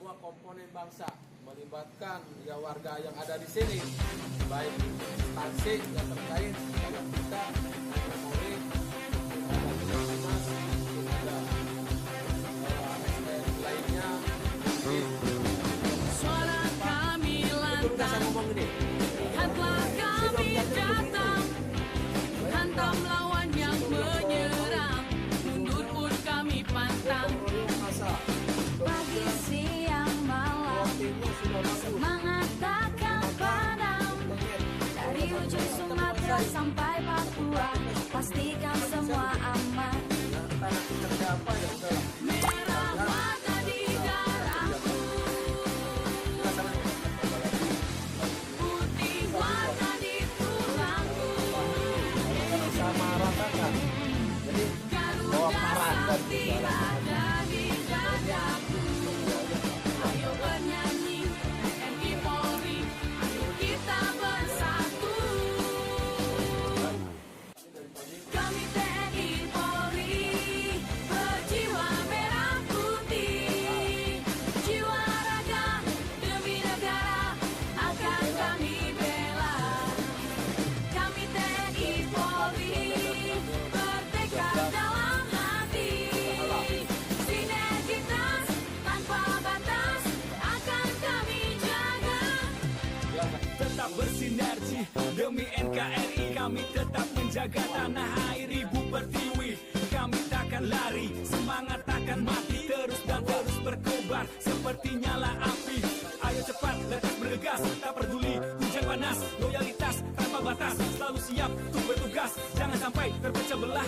semua komponen bangsa, melibatkan ya warga yang ada di sini, baik instansi yang terkait, kalau kita Polri, ada Dinas, ada ASN lainnya. Suara kami lantang, lihatlah kami datang, hantam lawan yang menyerang, mundur pun kami pantang. Pagi, siang, malam, semangat takkan padam. Dari ujung Sumatera sampai Papua, pastikan semua aman. Merah warna di darahku, putih warna di tulangku. Sama ratakan. Jadi Garuda Sakti ada di dadaku. Ayo bernyanyi, TNI Polri, ayo kita bersatu. Kami TNI Polri, berjiwa merah putih, jiwa raga demi negara akan kami bela. Kami TNI Polri, bertekad dalam hati, sinergitas tanpa batas akan kami jaga. Tetap bersinergi demi NKRI, kami tetap menjaga tanah air ibu pertiwi. Kami takkan lari, semangat takkan mati, terus dan terus berkobar seperti nyala api. Ayo cepat, lekas bergegas, tak peduli hujan panas, loyalitas tanpa batas, selalu siap untuk bertugas. Jangan sampai terpecah belah